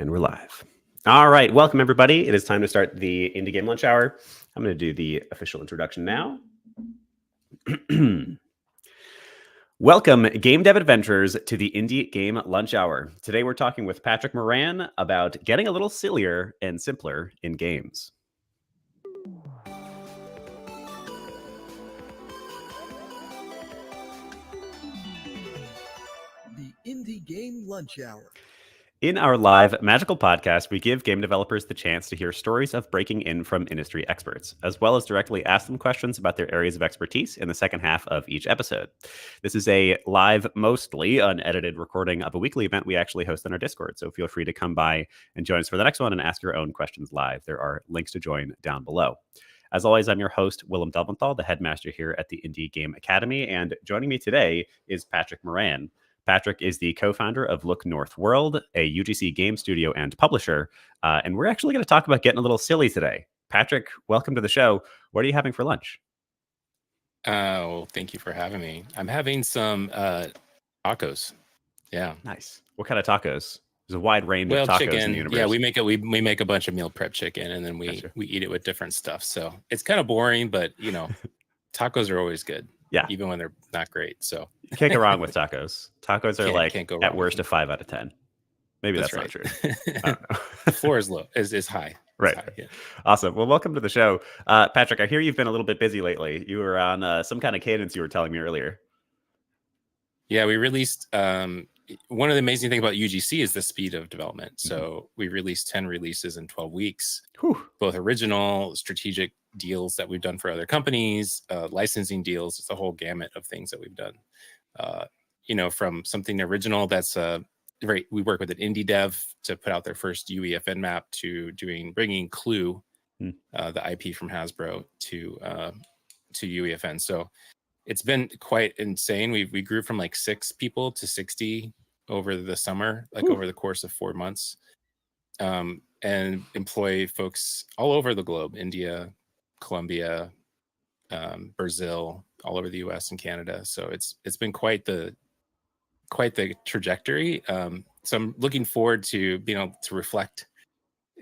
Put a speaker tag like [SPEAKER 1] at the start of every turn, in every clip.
[SPEAKER 1] And we're live. All right. Welcome, everybody. It is time to start the Indie Game Lunch Hour. I'm going to do the official introduction now. Welcome, game dev adventurers, to the Indie Game Lunch Hour. Today, we're talking with Patrick Moran about getting a little sillier and simpler in games.
[SPEAKER 2] The Indie Game Lunch Hour.
[SPEAKER 1] In our live magical podcast, we give game developers the chance to hear stories of breaking in from industry experts, as well as directly ask them questions about their areas of expertise in the second half of each episode. This is a live, mostly unedited recording of a weekly event we actually host on our Discord, so feel free to come by and join us for the next one and ask your own questions live. There are links to join down below. As always, I'm your host, Willem Delventhal, the headmaster here at the Indie Game Academy, and joining me today is Patrick Moran. Patrick is the co-founder of Look North World, a UGC game studio and publisher, and we're actually going to talk about getting a little silly today. Patrick, welcome to the show. What are you having for lunch?
[SPEAKER 3] Oh, thank you for having me. I'm having some tacos. Yeah,
[SPEAKER 1] nice. What kind of tacos? There's a wide range of tacos
[SPEAKER 3] chicken.
[SPEAKER 1] In the universe.
[SPEAKER 3] Yeah, we make a bunch of meal prep chicken, and then we eat it with different stuff. So it's kind of boring, but tacos are always good.
[SPEAKER 1] Yeah,
[SPEAKER 3] even when they're not great. So
[SPEAKER 1] you can't go wrong with tacos. Tacos are
[SPEAKER 3] can't go
[SPEAKER 1] at worst a 5 out of 10. Maybe that's
[SPEAKER 3] right.
[SPEAKER 1] Not true. I don't know.
[SPEAKER 3] The floor is low. Is high.
[SPEAKER 1] Right.
[SPEAKER 3] High, yeah.
[SPEAKER 1] Awesome. Well, welcome to the show, Patrick. I hear you've been a little bit busy lately. You were on some kind of cadence. You were telling me earlier.
[SPEAKER 3] Yeah, we released. One of the amazing things about UGC is the speed of development. So we released 10 releases in 12 weeks, both original, strategic deals that we've done for other companies, licensing deals. It's a whole gamut of things that we've done. From something original that's we work with an indie dev to put out their first UEFN map to bringing Clue, the IP from Hasbro, to UEFN. So it's been quite insane. We grew from like 6 people to 60 over the summer, over the course of 4 months, and employ folks all over the globe: India, Colombia, Brazil, all over the US and Canada. So it's been quite the trajectory. So I'm looking forward to being able to reflect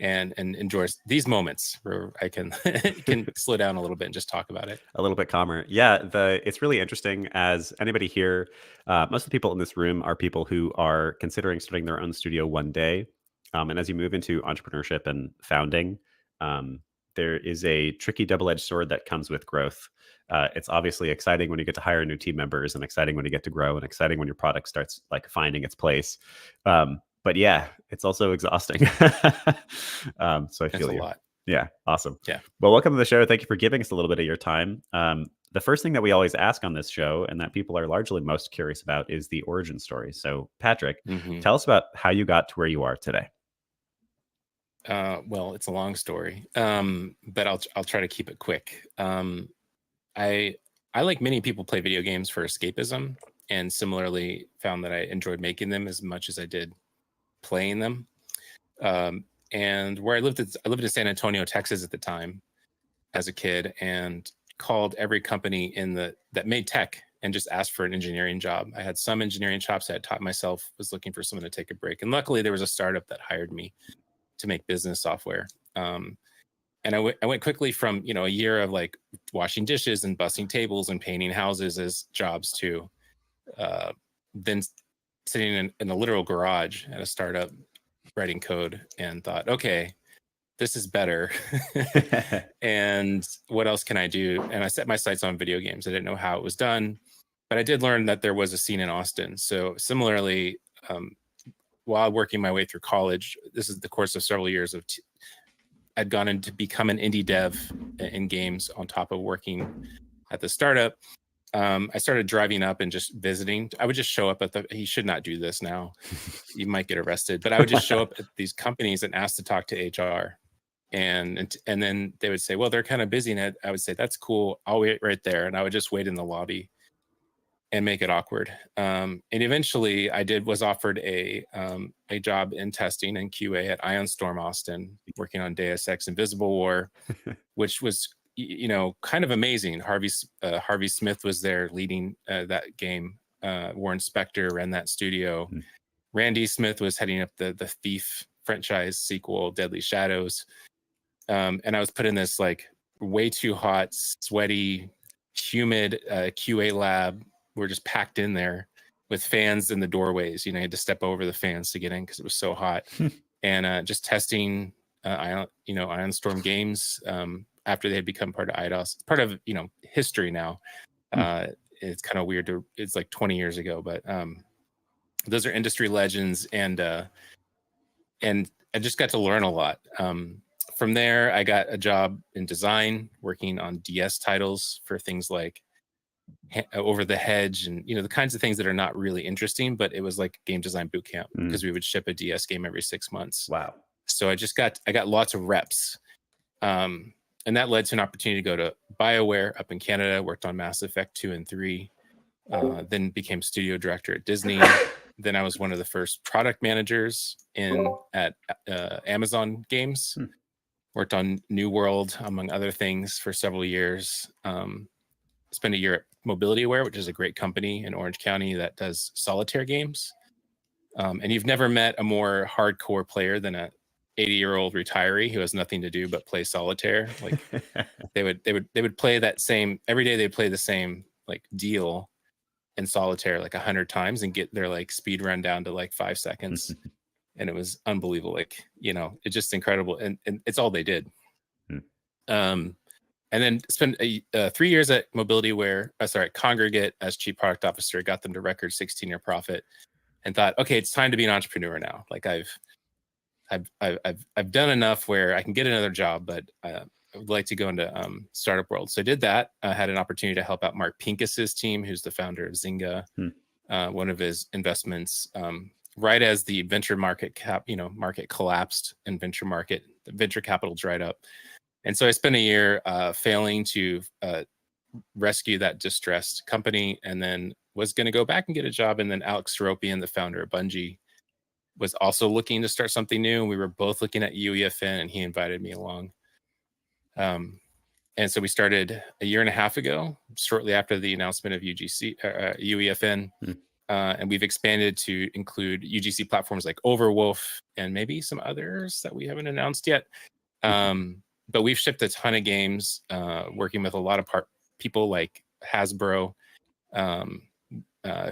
[SPEAKER 3] and enjoy these moments where I can slow down a little bit and just talk about it
[SPEAKER 1] a little bit calmer. Yeah, it's really interesting. As anybody here, most of the people in this room are people who are considering starting their own studio one day. And as you move into entrepreneurship and founding, there is a tricky double-edged sword that comes with growth. It's obviously exciting when you get to hire new team members, and exciting when you get to grow, and exciting when your product starts finding its place. But yeah, it's also exhausting. So I feel you.
[SPEAKER 3] A lot.
[SPEAKER 1] Yeah, awesome.
[SPEAKER 3] Yeah.
[SPEAKER 1] Well, welcome to the show. Thank you for giving us a little bit of your time. The first thing that we always ask on this show, and that people are largely most curious about, is the origin story. So, Patrick, tell us about how you got to where you are today.
[SPEAKER 3] Well, it's a long story, but I'll try to keep it quick. I like many people play video games for escapism, and similarly found that I enjoyed making them as much as I did playing them. And where I lived in San Antonio, Texas at the time as a kid, and called every company that made tech and just asked for an engineering job. I had some engineering chops I had taught myself, was looking for someone to take a break. And luckily there was a startup that hired me to make business software. And I went quickly from, a year of washing dishes and bussing tables and painting houses as jobs to then sitting in a literal garage at a startup writing code, and thought, okay, this is better. And what else can I do? And I set my sights on video games. I didn't know how it was done, but I did learn that there was a scene in Austin. So similarly, while working my way through college, this is the course of several years of I'd gone in to become an indie dev in games on top of working at the startup. I started driving up and just visiting. I would just show up he should not do this now. You might get arrested. But I would just show up at these companies and ask to talk to HR. And then they would say, well, they're kind of busy. And I would say, that's cool. I'll wait right there. And I would just wait in the lobby and make it awkward. And eventually I was offered a job in testing and QA at Ion Storm Austin, working on Deus Ex Invisible War, which was, kind of amazing. Harvey Smith was there leading that game. Warren Spector ran that studio. Randy Smith was heading up the Thief franchise sequel, Deadly Shadows. And I was put in this like way too hot, sweaty, humid QA lab. We're just packed in there with fans in the doorways. You had to step over the fans to get in because it was so hot. And just testing Ion Storm games after they had become part of IDOS. It's part of history now. It's kind of weird it's like 20 years ago, but those are industry legends, and I just got to learn a lot. From there, I got a job in design, working on DS titles for things like Over the Hedge, and the kinds of things that are not really interesting, but it was like game design boot camp because we would ship a DS game every 6 months.
[SPEAKER 1] Wow.
[SPEAKER 3] So I got lots of reps. And that led to an opportunity to go to BioWare up in Canada, worked on Mass Effect 2 and 3, then became studio director at Disney. Then I was one of the first product managers at Amazon Games. Worked on New World, among other things, for several years. Spent a year at Mobility Aware, which is a great company in Orange County that does solitaire games. And you've never met a more hardcore player than a 80-year-old retiree who has nothing to do but play solitaire. Like they would play that same every day. They'd play the same like deal in solitaire like 100 times and get their like speed run down to like 5 seconds. And it was unbelievable. Like, it's just incredible. And it's all they did. And then spent 3 years at Mobility Aware, Congregate as chief product officer, got them to record 16-year profit, and thought, okay, it's time to be an entrepreneur now. Like I've done enough where I can get another job, but I would like to go into startup world. So I did that. I had an opportunity to help out Mark Pincus's team, who's the founder of Zynga. One of his investments, right as the venture market market collapsed and the venture capital dried up. And so I spent a year failing to rescue that distressed company, and then was going to go back and get a job. And then Alex Seropian, the founder of Bungie, was also looking to start something new. We were both looking at UEFN, and he invited me along. And so we started a year and a half ago, shortly after the announcement of UEFN. And we've expanded to include UGC platforms like Overwolf and maybe some others that we haven't announced yet. But we've shipped a ton of games, working with a lot of people like Hasbro,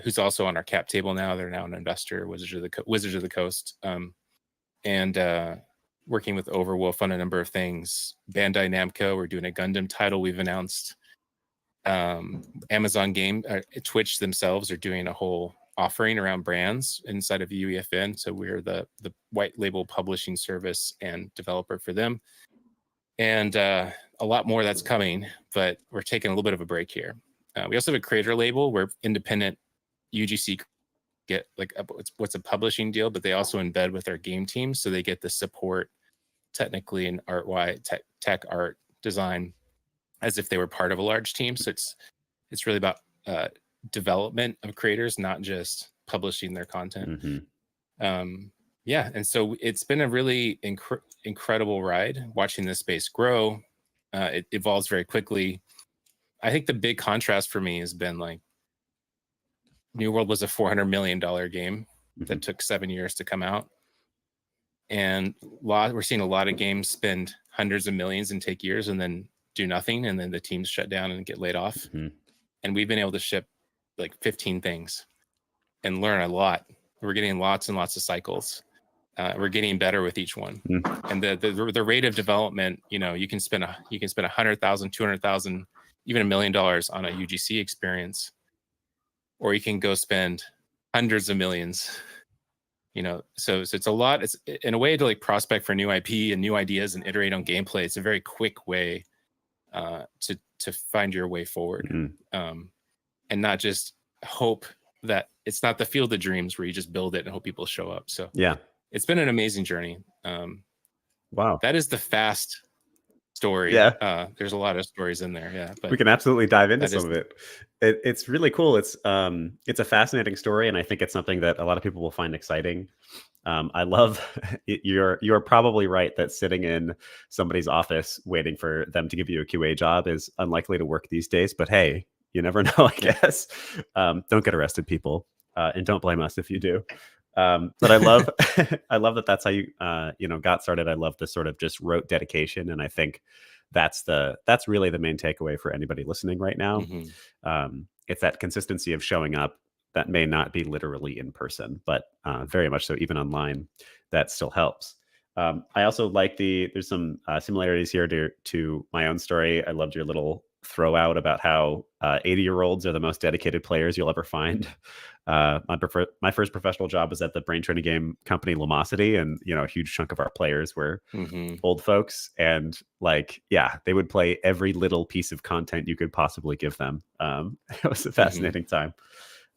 [SPEAKER 3] who's also on our cap table now. They're now an investor, Wizards of the Coast, and working with Overwolf on a number of things. Bandai Namco, we're doing a Gundam title we've announced. Amazon Twitch themselves are doing a whole offering around brands inside of UEFN. So we're the white label publishing service and developer for them. And a lot more that's coming, but we're taking a little bit of a break here. We also have a creator label where independent UGC get like what's a publishing deal, but they also embed with our game team, so they get the support technically and tech art design as if they were part of a large team. So it's really about development of creators, not just publishing their content. And so it's been a really incredible ride watching this space grow. It evolves very quickly. I think the big contrast for me has been like New World was a $400 million game that took 7 years to come out. And we're seeing a lot of games spend hundreds of millions and take years and then do nothing. And then the teams shut down and get laid off. And we've been able to ship like 15 things and learn a lot. We're getting lots and lots of cycles. We're getting better with each one. And the rate of development, you can spend $100,000, $200,000, even $1 million on a UGC experience, or you can go spend hundreds of millions. So it's a lot. It's in a way to like prospect for new IP and new ideas and iterate on gameplay. It's a very quick way to find your way forward, and not just hope that it's not the field of dreams where you just build it and hope people show up. So
[SPEAKER 1] yeah,
[SPEAKER 3] it's been an amazing journey.
[SPEAKER 1] Wow,
[SPEAKER 3] that is the fast story. There's a lot of stories in there. Yeah, but
[SPEAKER 1] we can absolutely dive into some of it. It's really cool. It's a fascinating story, and I think it's something that a lot of people will find exciting. I love you're probably right that sitting in somebody's office waiting for them to give you a QA job is unlikely to work these days. But hey, you never know, I guess. Don't get arrested, people, and don't blame us if you do. But I love I love that that's how you got started. I love the sort of just rote dedication, and I think that's really the main takeaway for anybody listening right now. It's that consistency of showing up that may not be literally in person, but very much so even online, that still helps. I also like there's some similarities here to my own story. I loved your little throw out about how 80-year-olds are the most dedicated players you'll ever find. My first professional job was at the brain training game company Lumosity, and a huge chunk of our players were old folks, and they would play every little piece of content you could possibly give them. It was a fascinating time.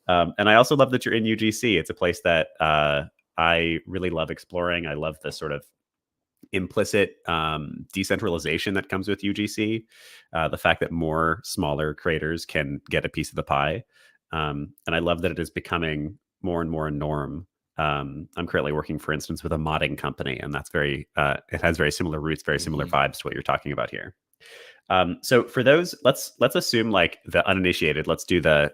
[SPEAKER 1] And I also love that you're in UGC. It's a place that I really love exploring. I love the sort of implicit decentralization that comes with UGC, the fact that more smaller creators can get a piece of the pie. And I love that it is becoming more and more a norm. I'm currently working, for instance, with a modding company, and that's it has very similar roots, very similar vibes to what you're talking about here. So for those, let's assume like the uninitiated, let's do the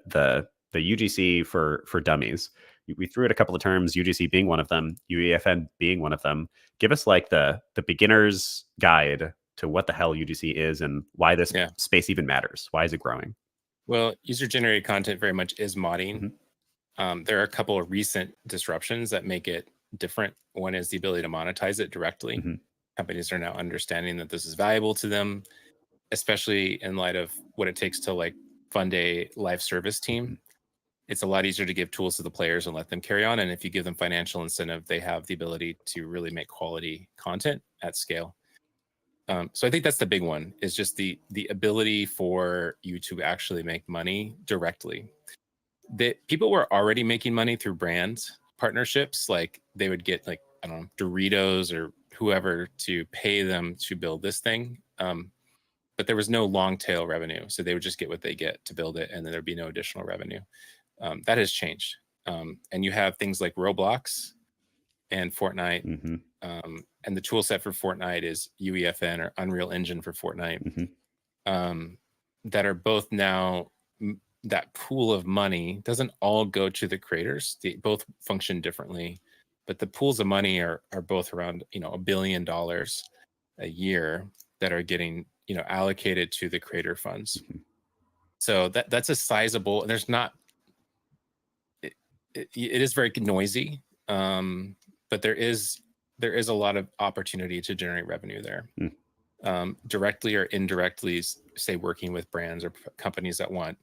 [SPEAKER 1] UGC for dummies. We threw it a couple of terms, UGC being one of them, UEFN being one of them. Give us like the beginner's guide to what the hell UGC is and why this space even matters. Why is it growing?
[SPEAKER 3] Well, user-generated content very much is modding. There are a couple of recent disruptions that make it different. One is the ability to monetize it directly. Companies are now understanding that this is valuable to them, especially in light of what it takes to like fund a live service team. It's a lot easier to give tools to the players and let them carry on. And if you give them financial incentive, they have the ability to really make quality content at scale. So I think that's the big one, is just the ability for you to actually make money directly. People were already making money through brand partnerships. Like they would get like, I don't know, Doritos or whoever to pay them to build this thing. But there was no long tail revenue. So they would just get what they get to build it, and then there'd be no additional revenue. That has changed. And you have things like Roblox and Fortnite. And the tool set for Fortnite is UEFN, or Unreal Engine for Fortnite, that are both now, that pool of money doesn't all go to the creators. They both function differently, but the pools of money are both around, $1 billion a year that are getting, allocated to the creator funds. So that's a sizable, and there's not, it is very noisy, but there is a lot of opportunity to generate revenue there, directly or indirectly, say working with brands or companies that want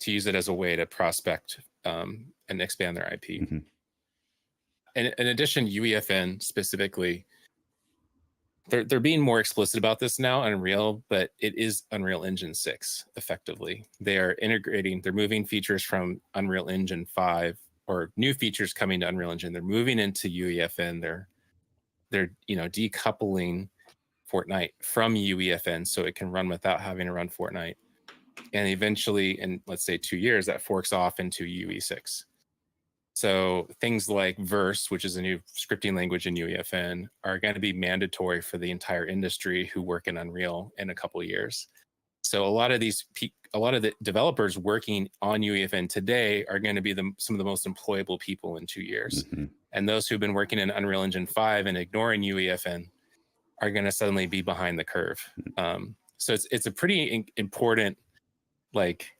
[SPEAKER 3] to use it as a way to prospect and expand their IP. And in addition, UEFN specifically, they're being more explicit about this now, Unreal, but it is Unreal Engine 6 effectively. They are integrating, they're moving features from Unreal Engine 5, or new features coming to Unreal Engine. They're moving into UEFN. They're decoupling Fortnite from UEFN so it can run without having to run Fortnite. And eventually, in let's say 2 years, that forks off into UE6. So things like Verse, which is a new scripting language in UEFN, are going to be mandatory for the entire industry who work in Unreal in a couple of years. So a lot of the developers working on UEFN today are going to be some of the most employable people in 2 years. And those who've been working in Unreal Engine 5 and ignoring UEFN are going to suddenly be behind the curve. So it's a pretty important, like,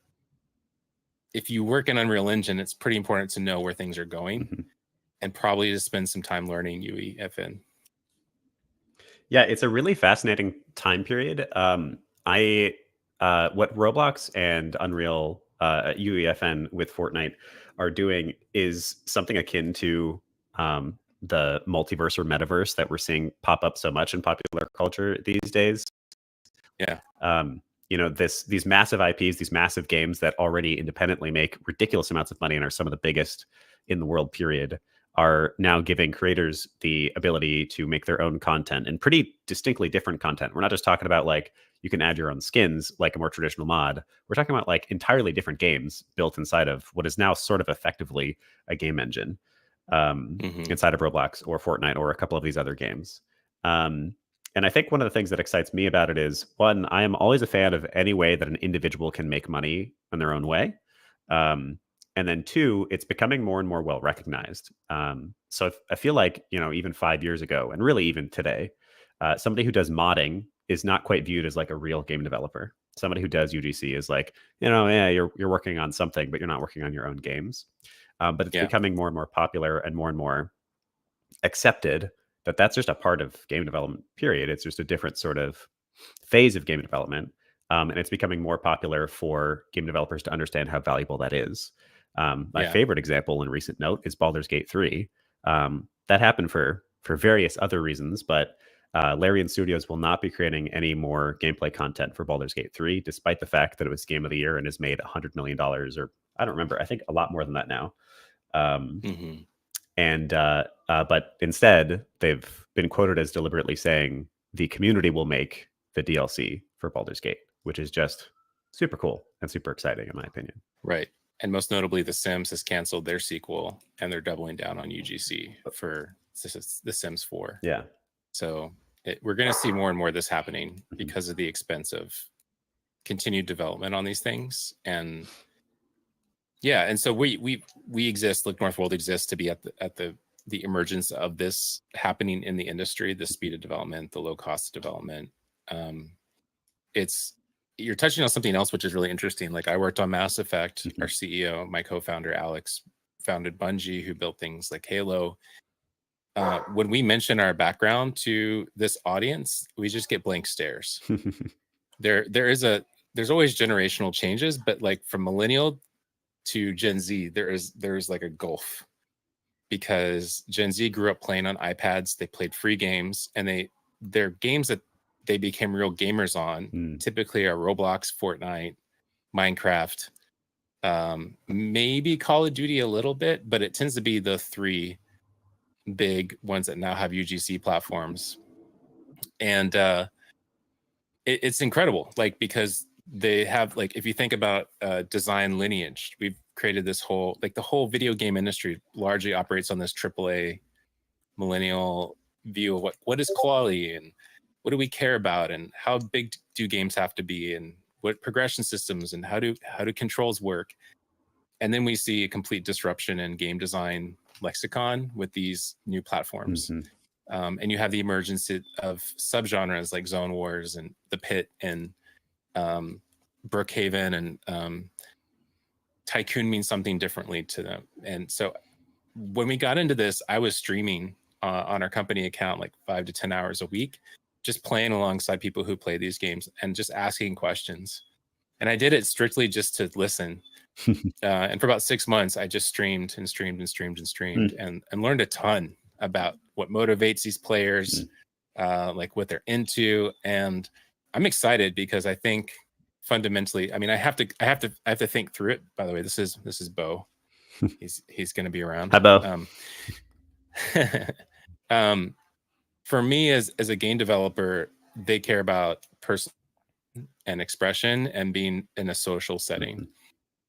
[SPEAKER 3] if you work in Unreal Engine, it's pretty important to know where things are going and probably to spend some time learning UEFN.
[SPEAKER 1] Yeah, it's a really fascinating time period. What Roblox and Unreal UEFN with Fortnite are doing is something akin to the multiverse or metaverse that we're seeing pop up so much in popular culture these days.
[SPEAKER 3] Yeah.
[SPEAKER 1] These massive IPs, these massive games that already independently make ridiculous amounts of money and are some of the biggest in the world, period, are now giving creators the ability to make their own content, and pretty distinctly different content. We're not just talking about like you can add your own skins like a more traditional mod. We're talking about like entirely different games built inside of what is now sort of effectively a game engine inside of Roblox or Fortnite or a couple of these other games. And I think one of the things that excites me about it is, one, I am always a fan of any way that an individual can make money in their own way. And then two, it's becoming more and more well recognized. So I feel like, even 5 years ago, and really even today, somebody who does modding is not quite viewed as like a real game developer. Somebody who does UGC is like, yeah, you're working on something, but you're not working on your own games. But it's becoming more and more popular and more accepted that that's just a part of game development, period. It's just a different sort of phase of game development. And it's becoming more popular for game developers to understand how valuable that is. My favorite example in recent note is Baldur's Gate 3. That happened for various other reasons, but Larian Studios will not be creating any more gameplay content for Baldur's Gate 3, despite the fact that it was Game of the Year and has made $100 million, or I don't remember. I think a lot more than that now. But instead, they've been quoted as deliberately saying the community will make the DLC for Baldur's Gate, which is just super cool and super exciting, in my opinion.
[SPEAKER 3] Right. And most notably, The Sims has canceled their sequel, and they're doubling down on UGC for The Sims 4.
[SPEAKER 1] Yeah.
[SPEAKER 3] So we're going to see more and more of this happening because of the expense of continued development on these things. And yeah, and so we exist, like Northworld exists to be at the emergence of this happening in the industry, the speed of development, the low cost of development. You're touching on something else which is really interesting. Like I worked on Mass Effect. Our CEO, my co-founder Alex, founded Bungie, who built things like Halo. When we mention our background to this audience, we just get blank stares. There's always generational changes, but like from millennial to Gen Z, there's like a gulf, because Gen Z grew up playing on iPads. They played free games, and they're games that they became real gamers on. Typically are Roblox, Fortnite, Minecraft, maybe Call of Duty a little bit, but it tends to be the three big ones that now have UGC platforms. And it's incredible, like, because they have, like, if you think about design lineage, we've created this whole, like, the whole video game industry largely operates on this AAA millennial view of what is quality, and what do we care about, and how big do games have to be, and what progression systems, and how do controls work. And then we see a complete disruption in game design lexicon with these new platforms. And you have the emergence of subgenres like Zone Wars and The Pit and Brookhaven, and Tycoon means something differently to them. And so when we got into this, I was streaming on our company account like 5 to 10 hours a week, just playing alongside people who play these games and just asking questions. And I did it strictly just to listen. And for about 6 months, I just streamed and learned a ton about what motivates these players, like what they're into. And I'm excited because I think fundamentally, I mean, I have to think through it. By the way, this is Bo. He's going to be around.
[SPEAKER 1] Hi, Bo.
[SPEAKER 3] For me, as a game developer, they care about person and expression and being in a social setting.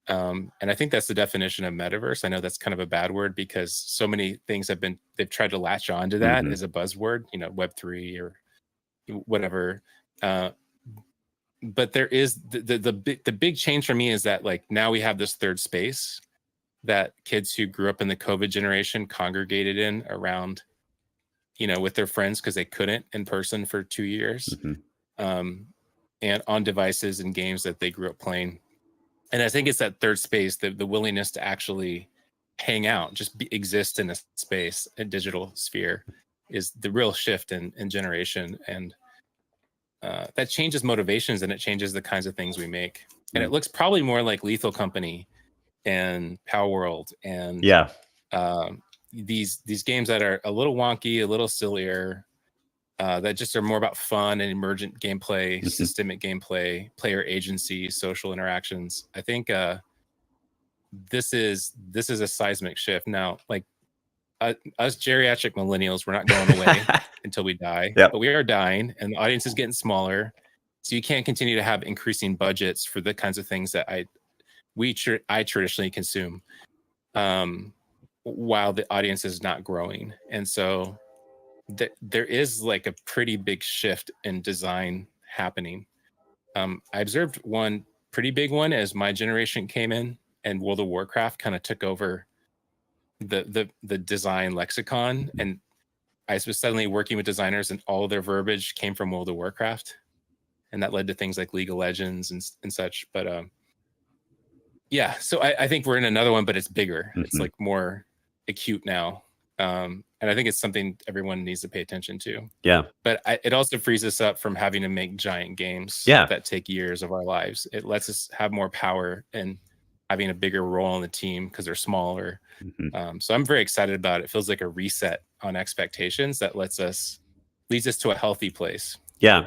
[SPEAKER 3] And I think that's the definition of metaverse. I know that's kind of a bad word because so many things they've tried to latch on to that as a buzzword, Web3 or whatever. But there is the big change for me is that, like, now we have this third space that kids who grew up in the COVID generation congregated in around, with their friends because they couldn't in person for 2 years, and on devices and games that they grew up playing. And I think it's that third space, the willingness to actually hang out, just exist in a space, a digital sphere, is the real shift in generation. And that changes motivations, and it changes the kinds of things we make. And it looks probably more like Lethal Company and Power World and these games that are a little wonky, a little sillier, that just are more about fun and emergent gameplay, systemic gameplay, player agency, social interactions. I think this is a seismic shift. Now, like, us geriatric millennials, we're not going away until we die, but we are dying, and the audience is getting smaller. So you can't continue to have increasing budgets for the kinds of things that I traditionally consume, while the audience is not growing. And so there is like a pretty big shift in design happening. I observed one pretty big one as my generation came in. and World of Warcraft kind of took over the design lexicon, and I was suddenly working with designers and all of their verbiage came from World of Warcraft, and that led to things like League of Legends and such. But yeah, so I think we're in another one, but it's bigger. It's like more acute now, and I think it's something everyone needs to pay attention to.
[SPEAKER 1] Yeah,
[SPEAKER 3] but it also frees us up from having to make giant games that take years of our lives. It lets us have more power and having a bigger role in the team because they're smaller. So I'm very excited about it. It feels like a reset on expectations that leads us to a healthy place.
[SPEAKER 1] Yeah.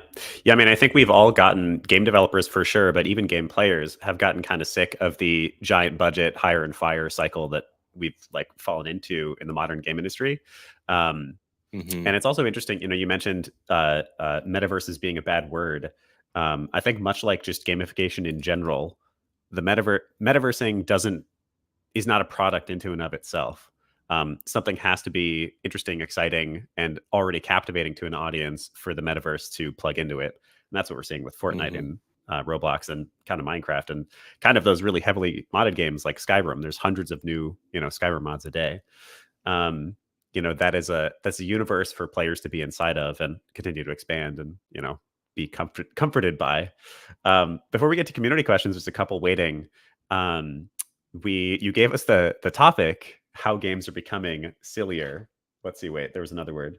[SPEAKER 1] I mean, I think we've all gotten, game developers for sure, but even game players have gotten kind of sick of the giant budget hire and fire cycle that we've like fallen into in the modern game industry. And it's also interesting, you mentioned metaverses being a bad word. I think much like just gamification in general, the metaversing is not a product into and of itself. Something has to be interesting, exciting, and already captivating to an audience for the metaverse to plug into it. And that's what we're seeing with Fortnite and Roblox and kind of Minecraft and kind of those really heavily modded games like Skyrim. There's hundreds of new, Skyrim mods a day. That's a universe for players to be inside of and continue to expand and, be comforted by. Before we get to community questions, there's a couple waiting. You gave us the topic, how games are becoming sillier. Let's see, wait, there was another word.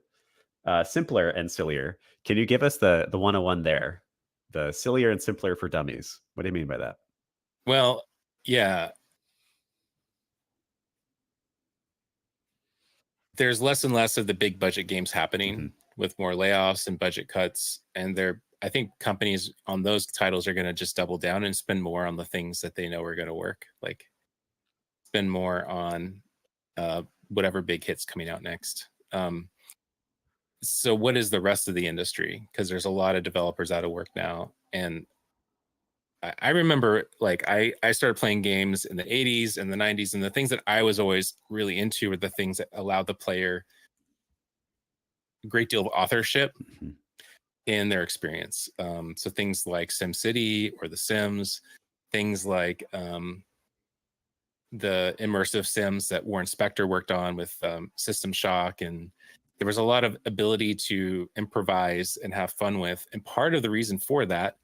[SPEAKER 1] Simpler and sillier. Can you give us the 101 there? The sillier and simpler for dummies. What do you mean by that?
[SPEAKER 3] Well, yeah. There's less and less of the big budget games happening with more layoffs and budget cuts. And I think companies on those titles are going to just double down and spend more on the things that they know are going to work. Like spend more on whatever big hit's coming out next. So what is the rest of the industry? Because there's a lot of developers out of work now. And I remember I started playing games in the 80s and the 90s, and the things that I was always really into were the things that allowed the player a great deal of authorship in their experience. So things like SimCity or The Sims, things like the immersive Sims that Warren Spector worked on with System Shock, and there was a lot of ability to improvise and have fun with. And part of the reason for that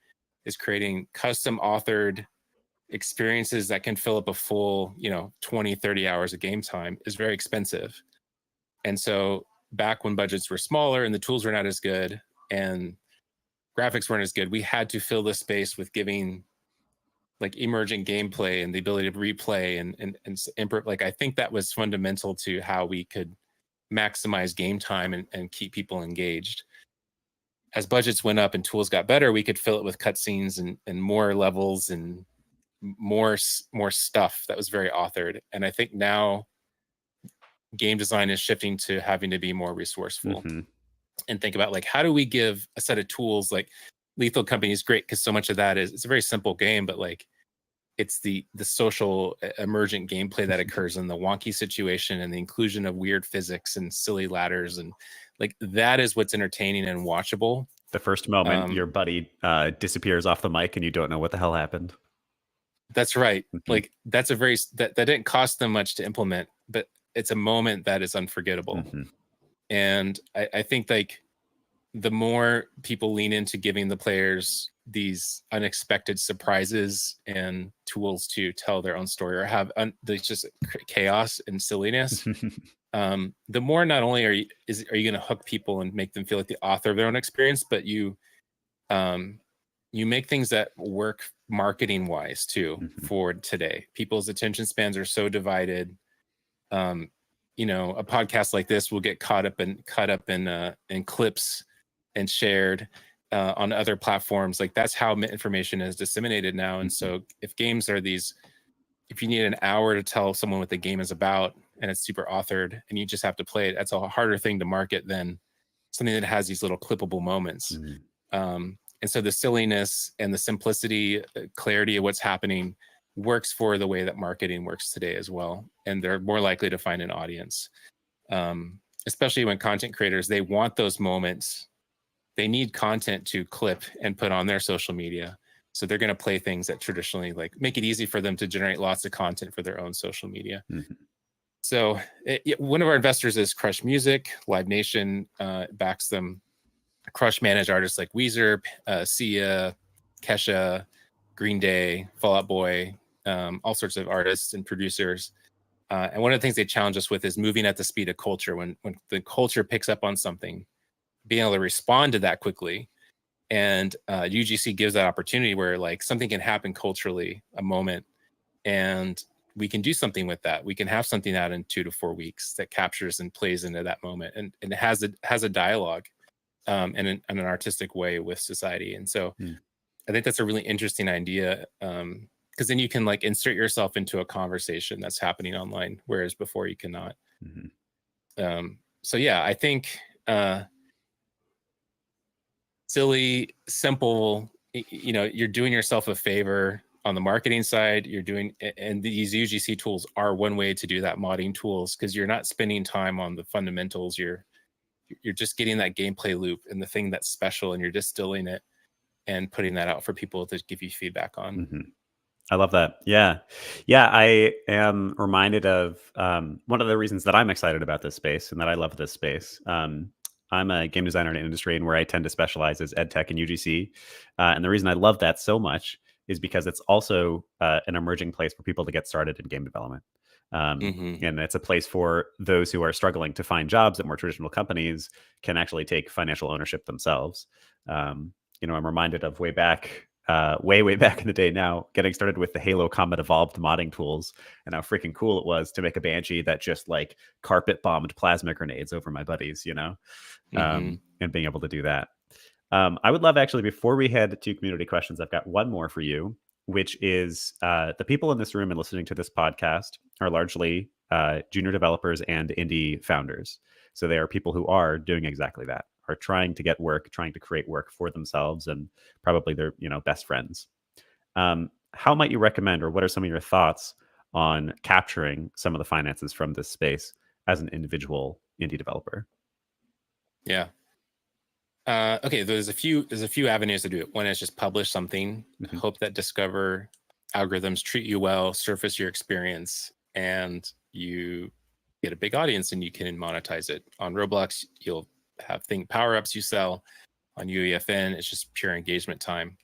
[SPEAKER 3] is creating custom authored experiences that can fill up a full 20 30 hours of game time is very expensive. And so back when budgets were smaller and the tools were not as good and graphics weren't as good, we had to fill the space with giving emergent gameplay and the ability to replay and I think that was fundamental to how we could maximize game time and keep people engaged. As budgets went up and tools got better, we could fill it with cutscenes and more levels and more stuff that was very authored. And I think now game design is shifting to having to be more resourceful and think about how do we give a set of tools. Lethal Company is great because so much of that it's a very simple game, but it's the social emergent gameplay that occurs in the wonky situation and the inclusion of weird physics and silly ladders, and that is what's entertaining and watchable.
[SPEAKER 1] The first moment your buddy disappears off the mic and you don't know what the hell happened.
[SPEAKER 3] That's right. That's a very that didn't cost them much to implement, but it's a moment that is unforgettable. And I think the more people lean into giving the players these unexpected surprises and tools to tell their own story or have there's just chaos and silliness, the more not only are you going to hook people and make them feel like the author of their own experience, but you make things that work marketing wise too for today. People's attention spans are so divided. A podcast like this will get caught up in clips and shared on other platforms. That's how information is disseminated now. And so if games are if you need an hour to tell someone what the game is about and it's super authored and you just have to play it, that's a harder thing to market than something that has these little clippable moments. And so the silliness and the simplicity, clarity of what's happening works for the way that marketing works today as well. And they're more likely to find an audience, especially when content creators, they want those moments. They need content to clip and put on their social media. So they're going to play things that traditionally like make it easy for them to generate lots of content for their own social media. So one of our investors is Crush Music. Live Nation backs them. Crush manage artists like Weezer, Sia, Kesha, Green Day, Fall Out Boy, all sorts of artists and producers. And one of the things they challenge us with is moving at the speed of culture. When the culture picks up on something, being able to respond to that quickly. And UGC gives that opportunity where like something can happen culturally, a moment, and we can do something with that. We can have something out in 2 to 4 weeks that captures and plays into that moment, and it has a dialogue in an artistic way with society. And so I think that's a really interesting idea, because then you can like insert yourself into a conversation that's happening online, whereas before you cannot. So yeah, I think silly, simple, you're doing yourself a favor on the marketing side. And these UGC tools are one way to do that, modding tools, because you're not spending time on the fundamentals. You're just getting that gameplay loop and the thing that's special, and you're distilling it and putting that out for people to give you feedback on.
[SPEAKER 1] I love that. Yeah. I am reminded of one of the reasons that I'm excited about this space and that I love this space. I'm a game designer in an industry, and where I tend to specialize is ed tech and UGC. And the reason I love that so much is because it's also an emerging place for people to get started in game development. And it's a place for those who are struggling to find jobs at more traditional companies can actually take financial ownership themselves. I'm reminded of way back in the day now, getting started with the Halo Combat Evolved modding tools, and how freaking cool it was to make a Banshee that just like carpet bombed plasma grenades over my buddies, and being able to do that. I would love, actually, before we head to community questions, I've got one more for you, which is the people in this room and listening to this podcast are largely junior developers and indie founders. So they are people who are doing exactly that, are trying to get work, trying to create work for themselves and probably their best friends. How might you recommend, or what are some of your thoughts on capturing some of the finances from this space as an individual indie developer?
[SPEAKER 3] Yeah. Okay, there's a few avenues to do it. One is just publish something, hope that Discover algorithms treat you well, surface your experience, and you get a big audience and you can monetize it. On Roblox, you'll have power-ups you sell. On UEFN, it's just pure engagement time.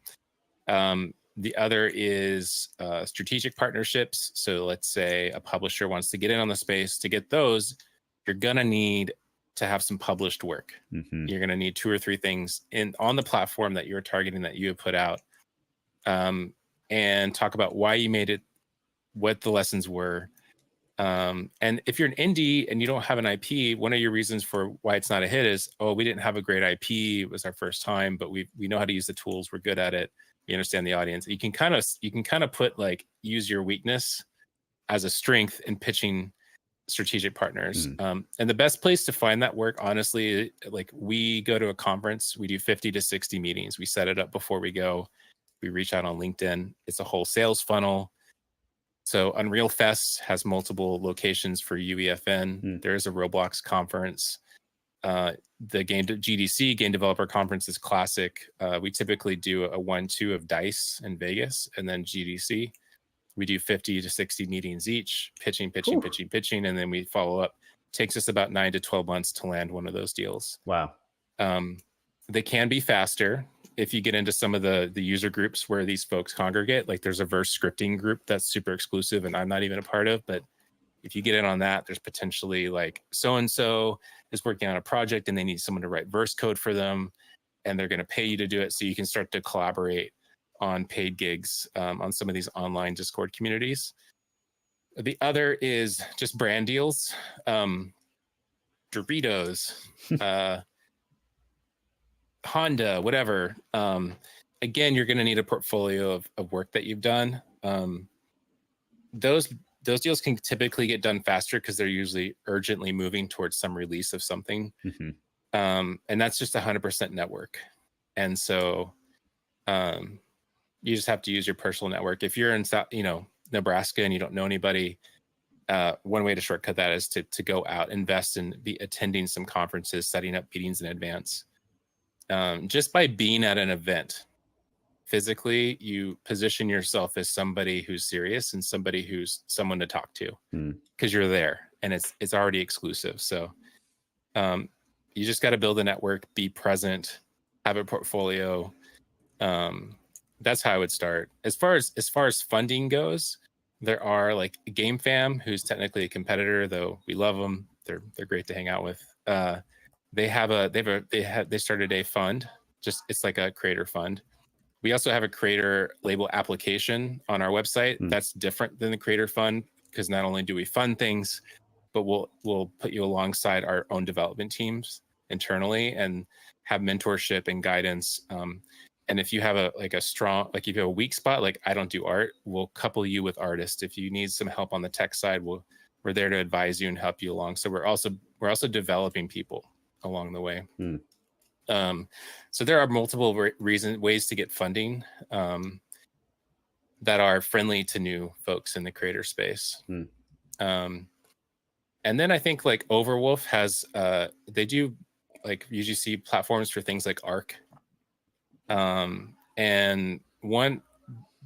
[SPEAKER 3] The other is strategic partnerships. So let's say a publisher wants to get in on the space. To get those, you're gonna need to have some published work. You're gonna need 2 or 3 things on the platform that you're targeting, that you have put out, and talk about why you made it, what the lessons were. And if you're an indie and you don't have an IP, one of your reasons for why it's not a hit is, we didn't have a great IP. It was our first time, but we know how to use the tools. We're good at it. We understand the audience. You can kind of put use your weakness as a strength in pitching strategic partners. And the best place to find that work, honestly, we go to a conference, we do 50 to 60 meetings. We set it up before we go. We reach out on LinkedIn. It's a whole sales funnel. So Unreal Fest has multiple locations for UEFN. There is a Roblox conference. The GDC, Game Developer Conference, is classic. We typically do a 1-2 of DICE in Vegas, and then GDC. We do 50 to 60 meetings each, pitching, and then we follow up. Takes us about 9 to 12 months to land one of those deals.
[SPEAKER 1] Wow.
[SPEAKER 3] They can be faster if you get into some of the user groups where these folks congregate. Like there's a verse scripting group that's super exclusive and I'm not even a part of, but if you get in on that, there's potentially so-and-so is working on a project and they need someone to write verse code for them, and they're going to pay you to do it. So you can start to collaborate on paid gigs on some of these online Discord communities. The other is just brand deals. Doritos, Honda, whatever. Again, you're going to need a portfolio of work that you've done. Those deals can typically get done faster because they're usually urgently moving towards some release of something. And that's just 100% network. And so you just have to use your personal network. If you're in Nebraska and you don't know anybody, one way to shortcut that is to go out, invest, and be attending some conferences, setting up meetings in advance. Just by being at an event physically, you position yourself as somebody who's serious and somebody who's someone to talk to, because you're there and it's already exclusive. So you just got to build a network, be present, have a portfolio. That's how I would start. As far as funding goes, there are like Game Fam, who's technically a competitor, though we love them. They're great to hang out with. They started a fund. It's like a creator fund. We also have a creator label application on our website. That's different than the creator fund, because not only do we fund things, but we'll put you alongside our own development teams internally and have mentorship and guidance. And if you have if you have a weak spot, like I don't do art, we'll couple you with artists. If you need some help on the tech side, we're there to advise you and help you along. So we're also developing people along the way. So there are multiple ways to get funding that are friendly to new folks in the creator space. And then I think like Overwolf has they do like UGC platforms for things like Arc. And one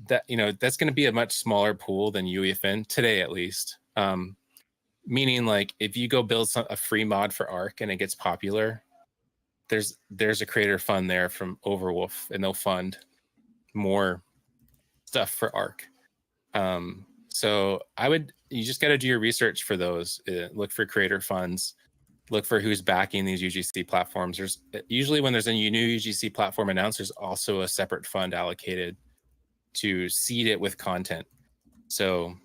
[SPEAKER 3] that, that's going to be a much smaller pool than UEFN today, at least. Meaning like if you go build a free mod for Arc and it gets popular, there's a creator fund there from Overwolf, and they'll fund more stuff for Arc. So you just got to do your research for those. Look for creator funds. Look for who's backing these UGC platforms. There's usually, when there's a new UGC platform announced, there's also a separate fund allocated to seed it with content. So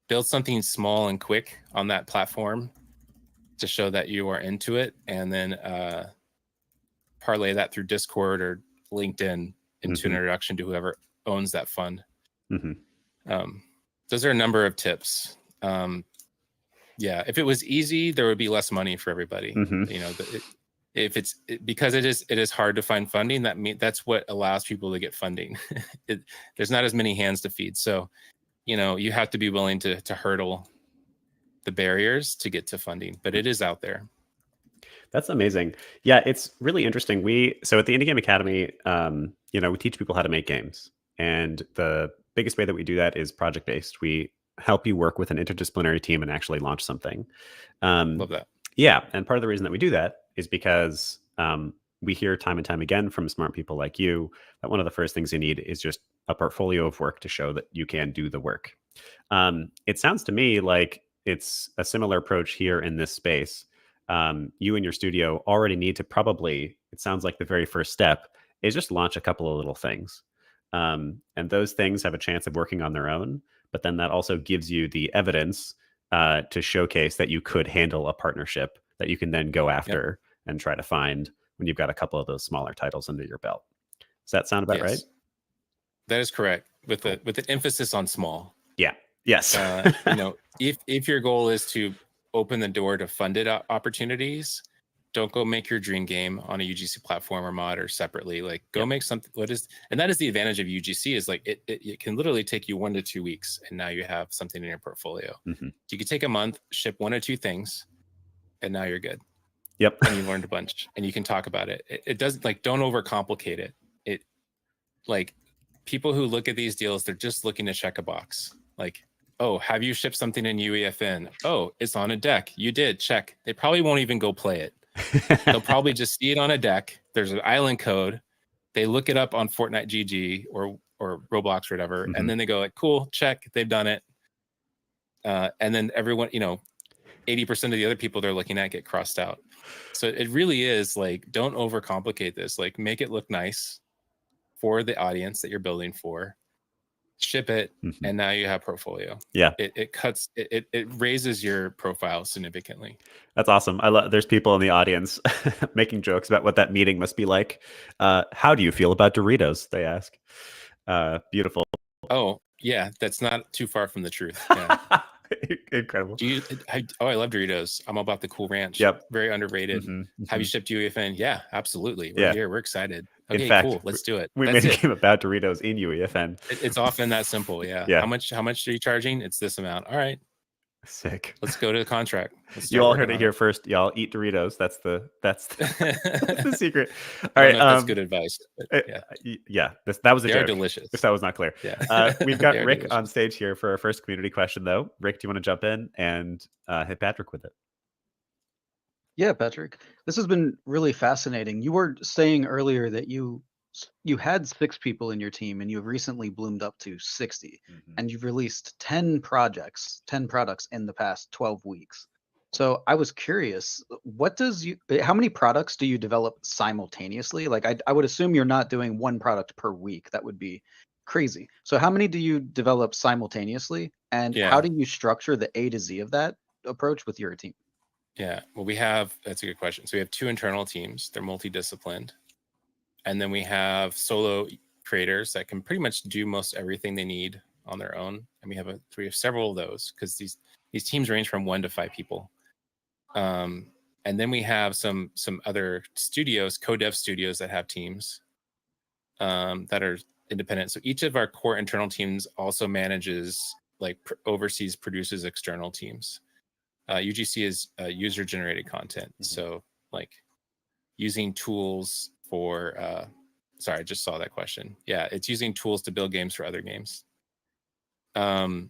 [SPEAKER 3] build something small and quick on that platform to show that you are into it, and then parlay that through Discord or LinkedIn into an introduction to whoever owns that fund. Those are a number of tips. If it was easy, there would be less money for everybody. Because it is hard to find funding, that's what allows people to get funding. There's not as many hands to feed. So, you have to be willing to hurdle the barriers to get to funding, but it is out there.
[SPEAKER 1] That's amazing. Yeah, it's really interesting. So at the Indie Game Academy, we teach people how to make games. And the biggest way that we do that is project-based. We help you work with an interdisciplinary team and actually launch something.
[SPEAKER 3] Love that.
[SPEAKER 1] Yeah, and part of the reason that we do that is because we hear time and time again from smart people like you that one of the first things you need is just a portfolio of work to show that you can do the work. It sounds to me like it's a similar approach here in this space. You and your studio already need to probably, it sounds like the very first step is just launch a couple of little things. And those things have a chance of working on their own, but then that also gives you the evidence to showcase that you could handle a partnership that you can then go after and try to find when you've got a couple of those smaller titles under your belt. Does that sound about right?
[SPEAKER 3] That is correct. With the emphasis on small.
[SPEAKER 1] Yeah. Yes.
[SPEAKER 3] If your goal is to open the door to funded opportunities, don't go make your dream game on a UGC platform or mod or separately. Like go make something. And that is the advantage of UGC is like it can literally take you 1 to 2 weeks, and now you have something in your portfolio. You could take a month, ship 1 or 2 things, and now you're good.
[SPEAKER 1] Yep.
[SPEAKER 3] And you learned a bunch, and you can talk about it. It doesn't don't overcomplicate it. People who look at these deals, they're just looking to check a box. Like, oh, have you shipped something in UEFN? Oh, it's on a deck. You did. Check. They probably won't even go play it. They'll probably just see it on a deck. There's an island code. They look it up on Fortnite GG or Roblox or whatever, and then they go like, cool, check. They've done it. And then everyone, 80% of the other people they're looking at get crossed out. So it really is like, don't overcomplicate this. Like, make it look nice for the audience that you're building for. Ship it, and now you have portfolio.
[SPEAKER 1] Yeah,
[SPEAKER 3] it raises your profile significantly.
[SPEAKER 1] That's awesome. There's people in the audience making jokes about what that meeting must be like. How do you feel about Doritos? They ask. Beautiful.
[SPEAKER 3] Oh yeah, that's not too far from the truth. Yeah.
[SPEAKER 1] Incredible.
[SPEAKER 3] I love Doritos. I'm about the Cool Ranch.
[SPEAKER 1] Yep.
[SPEAKER 3] Very underrated. Have you shipped UEFN? Yeah, absolutely. We're here. We're excited. Okay,
[SPEAKER 1] in fact,
[SPEAKER 3] cool. Let's do it.
[SPEAKER 1] We made a game about Doritos in UEFN.
[SPEAKER 3] It's often that simple. Yeah. How much are you charging? It's this amount. All right.
[SPEAKER 1] Sick.
[SPEAKER 3] Let's go to the contract.
[SPEAKER 1] You all heard it here first. Y'all eat Doritos. That's the that's the secret. All right.
[SPEAKER 3] That's good advice.
[SPEAKER 1] Yeah. That was a
[SPEAKER 3] they
[SPEAKER 1] joke.
[SPEAKER 3] Are delicious.
[SPEAKER 1] If that was not clear.
[SPEAKER 3] Yeah.
[SPEAKER 1] We've got Rick on stage here for our first community question, though. Rick, do you want to jump in and hit Patrick with it?
[SPEAKER 4] Yeah, Patrick. This has been really fascinating. You were saying earlier that you had 6 people in your team and you've recently bloomed up to 60 and you've released 10 products in the past 12 weeks. So I was curious, how many products do you develop simultaneously? Like I would assume you're not doing one product per week. That would be crazy. So how many do you develop simultaneously, and how do you structure the A to Z of that approach with your team?
[SPEAKER 3] Yeah, well, that's a good question. So we have 2 internal teams. They're multidisciplined. And then we have solo creators that can pretty much do most everything they need on their own. And we have several of those, because these teams range from 1 to 5 people. And then we have some other studios, co-dev studios, that have teams that are independent. So each of our core internal teams also manages, oversees, produces external teams. UGC is user-generated content. So using tools for sorry, I just saw that question. Yeah, it's using tools to build games for other games. We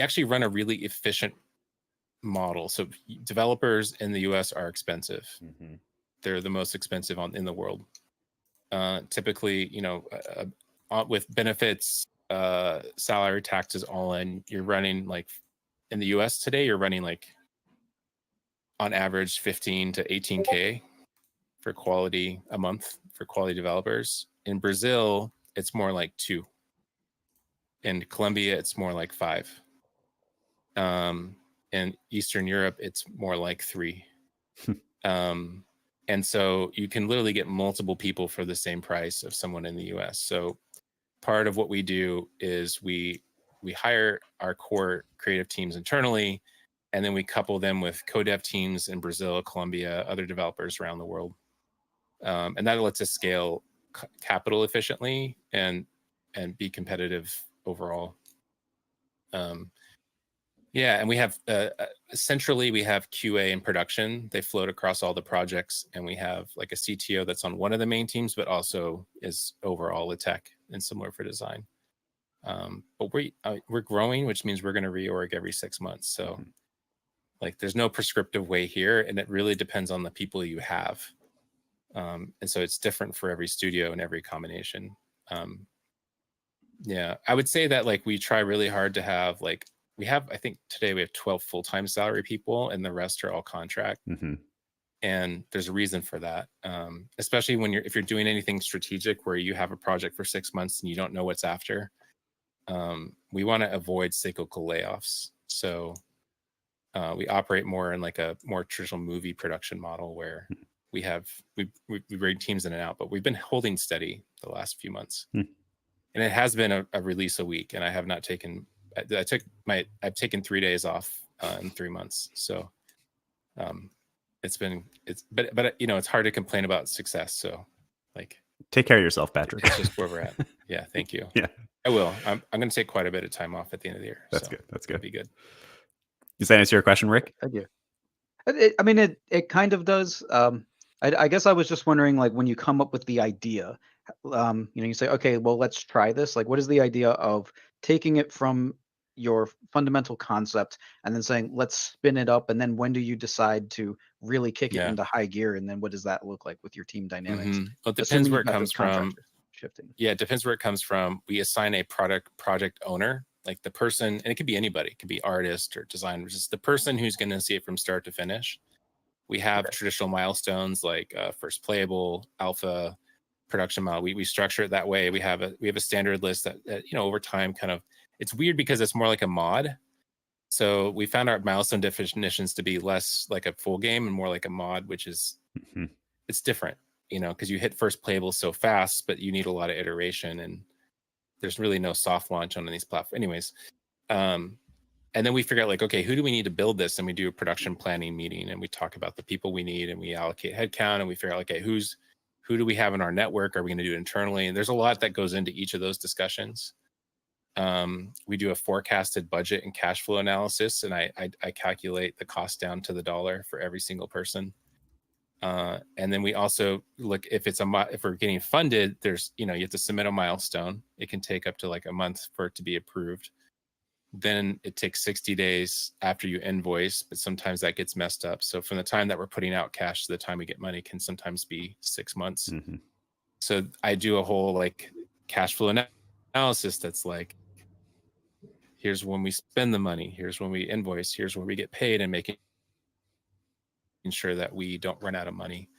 [SPEAKER 3] actually run a really efficient model. So developers in the US are expensive. They're the most expensive in the world. Typically, with benefits, salary, taxes, all in, you're running in the US today, you're running on average 15 to 18K for quality a month for quality developers. In Brazil, it's more like 2. In Colombia, it's more like 5. In Eastern Europe, it's more like 3. And so you can literally get multiple people for the same price of someone in the US. So part of what we do is we hire our core creative teams internally, and then we couple them with co-dev teams in Brazil, Colombia, other developers around the world. And that lets us scale capital efficiently and be competitive overall. And we have centrally, we have QA and production. They float across all the projects, and we have a CTO that's on one of the main teams, but also is overall a tech and similar for design. But we're growing, which means we're going to reorg every 6 months. So there's no prescriptive way here, and it really depends on the people you have. And so it's different for every studio and every combination. I would say that we try really hard to have I think today we have 12 full-time salary people, and the rest are all contract. And there's a reason for that. Especially if you're doing anything strategic where you have a project for 6 months and you don't know what's after. We want to avoid cyclical layoffs. So we operate more in a more traditional movie production model where we bring teams in and out, but we've been holding steady the last few months. And it has been a release a week, and I have not taken. I've taken 3 days off in 3 months. So but it's hard to complain about success. So
[SPEAKER 1] take care of yourself, Patrick.
[SPEAKER 3] It's just where we're at. Yeah, thank you.
[SPEAKER 1] Yeah,
[SPEAKER 3] I will. I'm going to take quite a bit of time off at the end of the year.
[SPEAKER 1] That's good. That's good.
[SPEAKER 3] That'd be good.
[SPEAKER 1] Does that answer your question, Rick?
[SPEAKER 4] Thank you. It kind of does. I guess I was just wondering, when you come up with the idea, you say, okay, well, let's try this. What is the idea of taking it from your fundamental concept and then saying, let's spin it up? And then when do you decide to really kick it into high gear? And then what does that look like with your team dynamics?
[SPEAKER 3] Well, it depends where it comes from.
[SPEAKER 4] Shifting.
[SPEAKER 3] Yeah, it depends where it comes from. We assign a project owner, the person, and it could be anybody. It could be artist or designer, just the person who's going to see it from start to finish. We have traditional milestones like first playable, alpha, production model. We structure it that way. We have a standard list that over time it's weird because it's more like a mod. So we found our milestone definitions to be less like a full game and more like a mod, which is it's different, because you hit first playable so fast, but you need a lot of iteration, and there's really no soft launch on these platforms. Anyways, and then we figure out okay, who do we need to build this? And we do a production planning meeting, and we talk about the people we need, and we allocate headcount, and we figure out okay, who do we have in our network? Are we going to do it internally? And there's a lot that goes into each of those discussions. We do a forecasted budget and cash flow analysis, and I calculate the cost down to the dollar for every single person. And then we also look if we're getting funded, there's, you have to submit a milestone. It can take up to like a month for it to be approved. Then it takes 60 days after you invoice, but sometimes that gets messed up. So from the time that we're putting out cash to the time we get money can sometimes be 6 months.
[SPEAKER 1] Mm-hmm.
[SPEAKER 3] So I do a whole like cash flow analysis that's like, here's when we spend the money, here's when we invoice, here's when we get paid, and making sure that we don't run out of money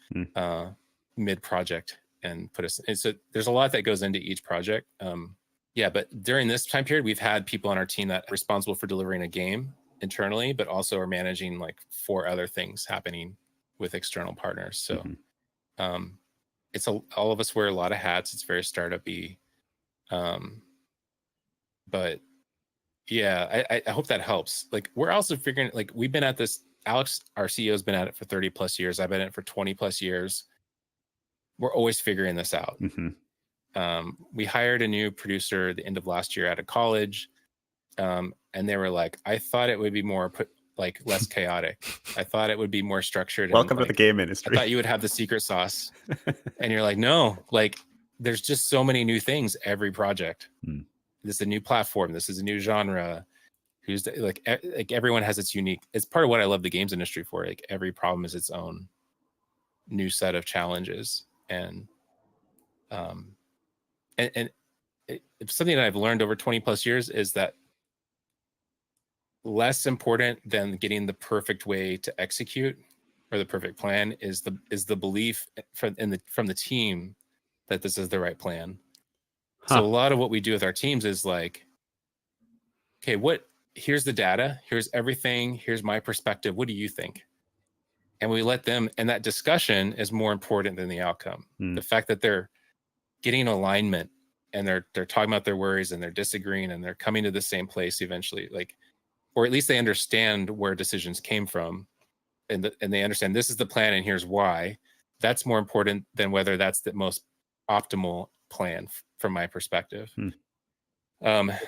[SPEAKER 3] mid-project and put us. And so there's a lot that goes into each project. But during this time period, we've had people on our team that are responsible for delivering a game internally, but also are managing like 4 other things happening with external partners. So it's all of us wear a lot of hats. It's very startup-y. But yeah, I hope that helps. Like, we're also figuring, like, we've been at this, Alex, our CEO, has been at it for 30 plus years. I've been at it for 20 plus years. We're always figuring this out. We hired a new producer at the end of last year out of college. And they were like, I thought it would be more less chaotic. I thought it would be more structured.
[SPEAKER 1] Welcome
[SPEAKER 3] and,
[SPEAKER 1] to the game industry.
[SPEAKER 3] I thought you would have the secret sauce. And you're like, no, like, there's just so many new things every project. This is a new platform. This is a new genre. Like everyone has its unique. It's part of what I love the games industry for. Like, every problem is its own new set of challenges, and it's something that I've learned over 20 plus years is that less important than getting the perfect way to execute or the perfect plan is the belief from the team that this is the right plan. So a lot of what we do with our teams is like, okay, here's the data, here's everything, here's my perspective. What do you think? And we let them, and that discussion is more important than the outcome. The fact that they're getting alignment and they're talking about their worries and they're disagreeing and they're coming to the same place eventually, like, or at least they understand where decisions came from, and they understand this is the plan and here's why. That's more important than whether that's the most optimal plan from my perspective.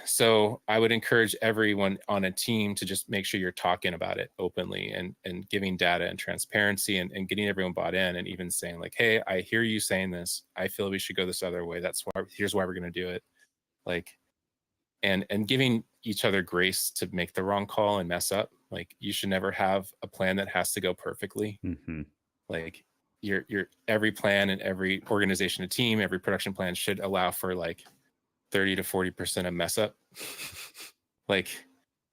[SPEAKER 3] So I would encourage everyone on a team to just make sure you're talking about it openly and giving data and transparency and getting everyone bought in, and even saying like, hey, I hear you saying this. I feel we should go this other way. Here's why we're going to do it. Like, and giving each other grace to make the wrong call and mess up. Like, you should never have a plan that has to go perfectly. Like, your every plan and every organization, a team, every production plan should allow for like 30 to 40% of mess up. Like,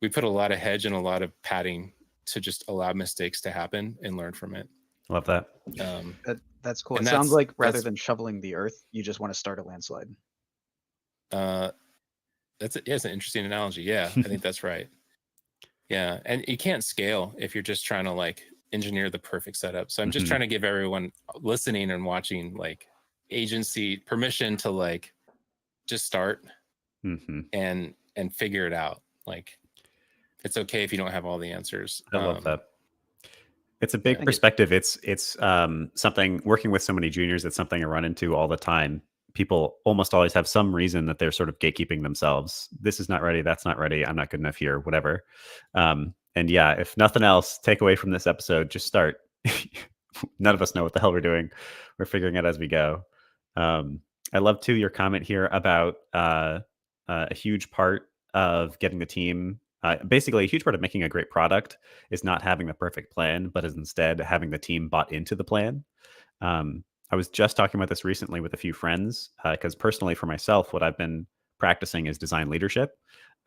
[SPEAKER 3] we put a lot of hedge and a lot of padding to just allow mistakes to happen and learn from it.
[SPEAKER 1] Love that.
[SPEAKER 4] That's cool. It sounds like rather than shoveling the earth, you just want to start a landslide.
[SPEAKER 3] It's an interesting analogy. Yeah, I think that's right. Yeah, and you can't scale if you're just trying to like engineer the perfect setup. So I'm just trying to give everyone listening and watching like agency permission to like just start and figure it out. Like, it's okay if you don't have all the answers.
[SPEAKER 1] I love that. It's a big perspective. It's something, working with so many juniors, it's something I run into all the time. People almost always have some reason that they're sort of gatekeeping themselves. This is not ready. That's not ready. I'm not good enough here, whatever. And yeah, if nothing else, take away from this episode, just start. None of us know what the hell we're doing. We're figuring it as we go. I love too your comment here about a huge part of getting the team, basically a huge part of making a great product is not having the perfect plan, but is instead having the team bought into the plan. I was just talking about this recently with a few friends, because personally for myself, what I've been practicing is design leadership.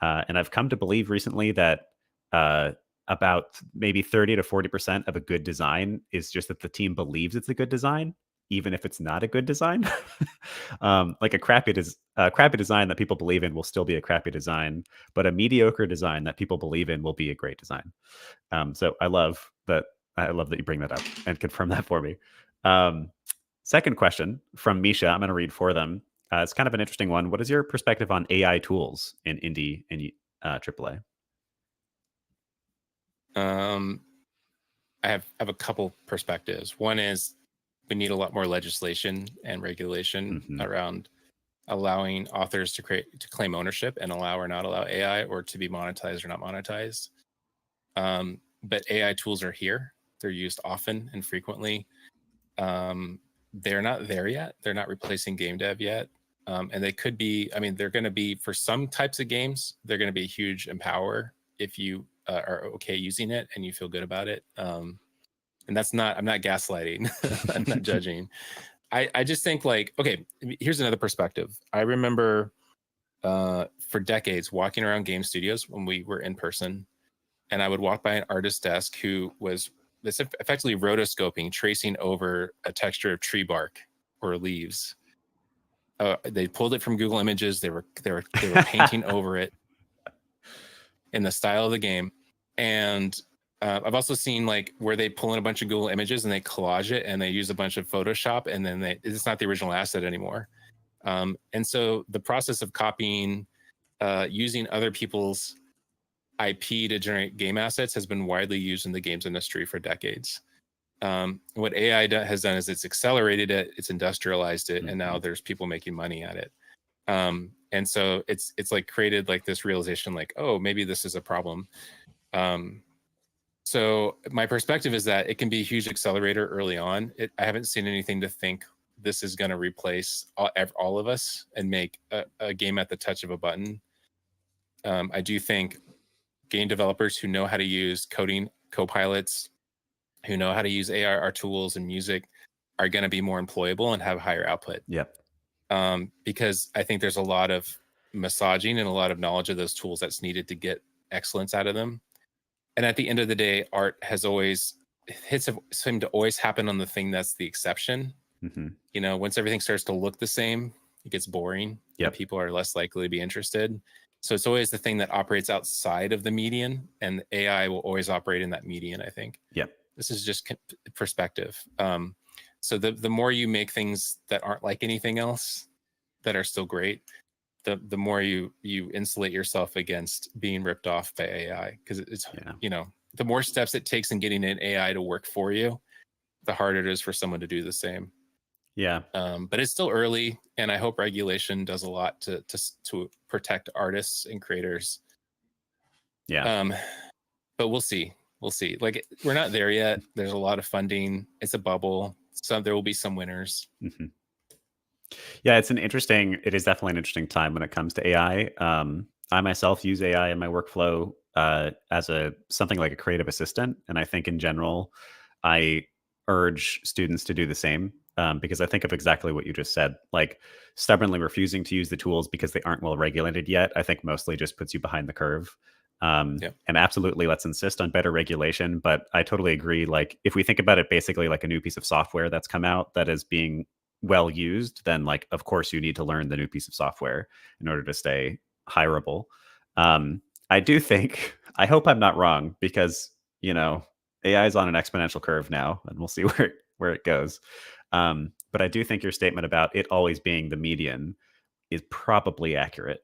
[SPEAKER 1] And I've come to believe recently that about maybe 30 to 40% of a good design is just that the team believes it's a good design, even if it's not a good design. Like a crappy design that people believe in will still be a crappy design, but a mediocre design that people believe in will be a great design. So I love that. I love that you bring that up and confirm that for me. Second question from Misha. I'm going to read for them. It's kind of an interesting one. What is your perspective on AI tools in indie and AAA?
[SPEAKER 3] I have a couple perspectives. One is we need a lot more legislation and regulation around allowing authors to claim ownership and allow or not allow AI, or to be monetized or not monetized. But AI tools are here. They're used often and frequently. They're not there yet. They're not replacing game dev yet. And they could be, I mean, they're going to be, for some types of games, they're going to be a huge empower if you are okay using it and you feel good about it. And that's not, I'm not gaslighting. I'm not judging. I just think, like, okay, here's another perspective. I remember for decades walking around game studios when we were in person, and I would walk by an artist's desk who was effectively rotoscoping, tracing over a texture of tree bark or leaves. They pulled it from Google Images. They were painting over it in the style of the game. And I've also seen, like, where they pull in a bunch of Google Images and they collage it and they use a bunch of Photoshop, and then it's not the original asset anymore. And so the process of copying, using other people's IP to generate game assets has been widely used in the games industry for decades. What AI has done is it's accelerated it, it's industrialized it, and now there's people making money at it. And so it's like created like this realization, like, oh, maybe this is a problem. So my perspective is that it can be a huge accelerator early on. I haven't seen anything to think this is going to replace all of us and make a game at the touch of a button. I do think game developers who know how to use coding copilots, who know how to use AR tools and music, are going to be more employable and have higher output.
[SPEAKER 1] Yep.
[SPEAKER 3] Because I think there's a lot of massaging and a lot of knowledge of those tools that's needed to get excellence out of them. And at the end of the day, art seem to always happen on the thing that's the exception. You know, once everything starts to look the same, it gets boring.
[SPEAKER 1] Yep.
[SPEAKER 3] And people are less likely to be interested. So it's always the thing that operates outside of the median, and AI will always operate in that median, I think.
[SPEAKER 1] Yep.
[SPEAKER 3] This is just perspective. So the more you make things that aren't like anything else, that are still great, the more you insulate yourself against being ripped off by AI. Because it's, you know, the more steps it takes in getting an AI to work for you, the harder it is for someone to do the same.
[SPEAKER 1] Yeah.
[SPEAKER 3] But it's still early, and I hope regulation does a lot to protect artists and creators.
[SPEAKER 1] Yeah.
[SPEAKER 3] But we'll see. We'll see. Like, we're not there yet. There's a lot of funding. It's a bubble. So there will be some winners.
[SPEAKER 1] Yeah, it is definitely an interesting time when it comes to AI. I myself use AI in my workflow as something like a creative assistant. And I think in general, I urge students to do the same. Because I think of exactly what you just said, like stubbornly refusing to use the tools because they aren't well regulated yet, I think mostly just puts you behind the curve. And absolutely, let's insist on better regulation. But I totally agree. Like, if we think about it basically like a new piece of software that's come out that is being well used, then, like, of course you need to learn the new piece of software in order to stay hireable. I do think, I hope I'm not wrong, because, you know, AI is on an exponential curve now, and we'll see where it goes. But I do think your statement about it always being the median is probably accurate.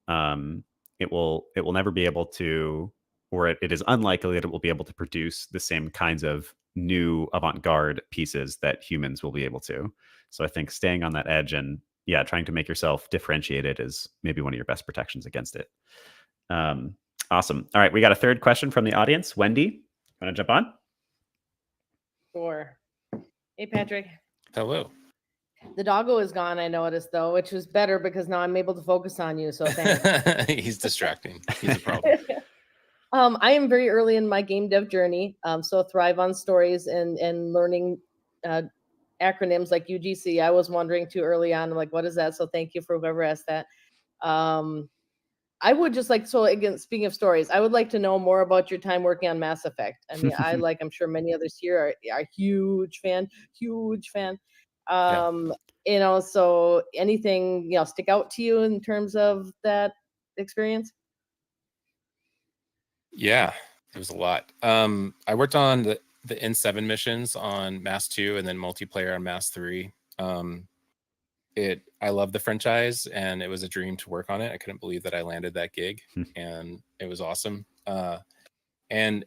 [SPEAKER 1] It will never be able to, or it is unlikely that it will be able to produce the same kinds of new avant-garde pieces that humans will be able to. So I think staying on that edge and trying to make yourself differentiated is maybe one of your best protections against it. Awesome. All right, we got a third question from the audience. Wendy, want to jump on?
[SPEAKER 5] Sure. Hey, Patrick.
[SPEAKER 3] Hello.
[SPEAKER 5] The doggo is gone, I noticed, though, which was better because now I'm able to focus on you. So thanks.
[SPEAKER 3] He's distracting. He's a problem.
[SPEAKER 5] I am very early in my game dev journey. So thrive on stories and learning acronyms like UGC. I was wondering too early on, like, what is that? So thank you for whoever asked that. I would just like, so again, speaking of stories, I would like to know more about your time working on Mass Effect. I mean, I'm sure many others here are huge fan. You know, so anything, you know, stick out to you in terms of that experience?
[SPEAKER 3] Yeah, it was a lot. I worked on the N7 missions on Mass 2 and then multiplayer on Mass 3. I love the franchise, and it was a dream to work on it. I couldn't believe that I landed that gig, and it was awesome. And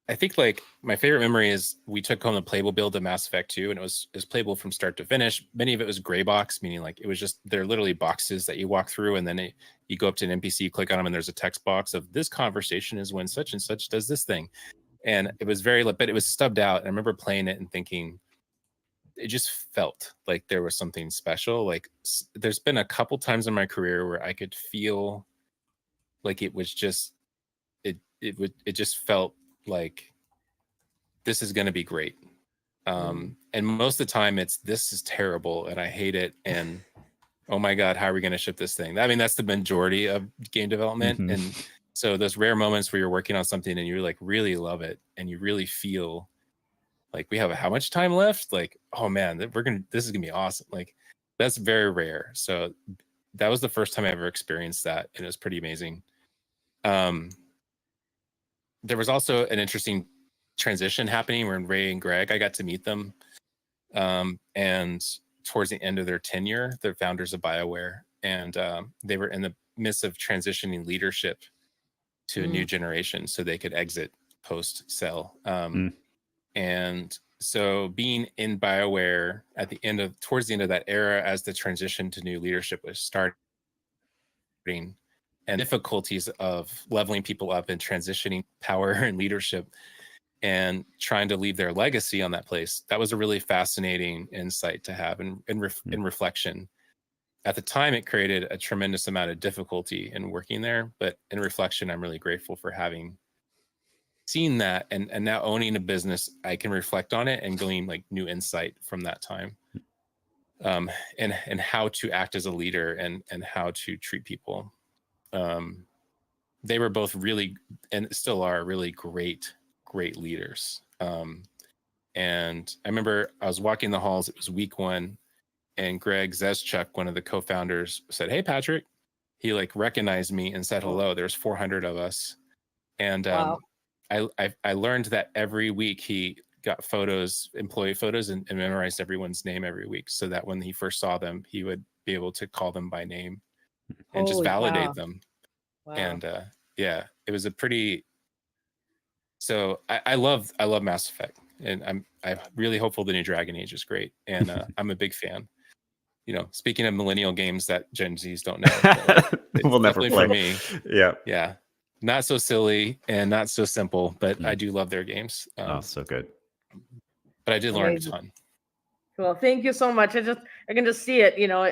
[SPEAKER 3] I think like my favorite memory is we took home the playable build of Mass Effect 2, and it was playable from start to finish. Many of it was gray box, meaning like it was just, they're literally boxes that you walk through, and then you go up to an NPC, you click on them, and there's a text box of this conversation is when such and such does this thing. And it was but it was stubbed out. And I remember playing it and thinking, it just felt like there was something special. Like there's been a couple times in my career where I could feel like it was just, it just felt like this is going to be great. And most of the time this is terrible and I hate it. And oh my God, how are we going to ship this thing? I mean, that's the majority of game development.
[SPEAKER 1] Mhm.
[SPEAKER 3] And so those rare moments where you're working on something and you like really love it and you really feel like we have how much time left? Like, oh man, this is gonna be awesome. Like that's very rare. So that was the first time I ever experienced that. And it was pretty amazing. There was also an interesting transition happening when Ray and Greg, I got to meet them. And towards the end of their tenure, they're founders of BioWare. And they were in the midst of transitioning leadership to a new generation so they could exit post-sell. And so being in BioWare towards the end of that era, as the transition to new leadership was starting, and difficulties of leveling people up and transitioning power and leadership and trying to leave their legacy on that place, that was a really fascinating insight to have in reflection. At the time, it created a tremendous amount of difficulty in working there, but in reflection, I'm really grateful for having seen that and now owning a business. I can reflect on it and glean like new insight from that time, and how to act as a leader and how to treat people. They were both really, and still are, really great leaders. And I remember I was walking the halls, it was week 1, and Greg Zeschuk, one of the co-founders, said, "Hey, Patrick." He like recognized me and said hello. There's 400 of us. And
[SPEAKER 5] Wow.
[SPEAKER 3] I learned that every week he got employee photos, and memorized everyone's name every week, so that when he first saw them, he would be able to call them by name and just
[SPEAKER 5] Holy
[SPEAKER 3] validate
[SPEAKER 5] cow.
[SPEAKER 3] them.
[SPEAKER 5] Wow.
[SPEAKER 3] And yeah, it was a pretty. So I love Mass Effect, and I'm really hopeful the new Dragon Age is great, and I'm a big fan. You know, speaking of millennial games that Gen Zs don't know, but, like,
[SPEAKER 1] We'll never
[SPEAKER 3] definitely
[SPEAKER 1] play.
[SPEAKER 3] for me. Yeah, not so silly and not so simple, but I do love their games.
[SPEAKER 1] Oh, so good.
[SPEAKER 3] But I did learn a
[SPEAKER 5] Amazing.
[SPEAKER 3] ton.
[SPEAKER 5] Well, thank you so much. I can just see it, you know,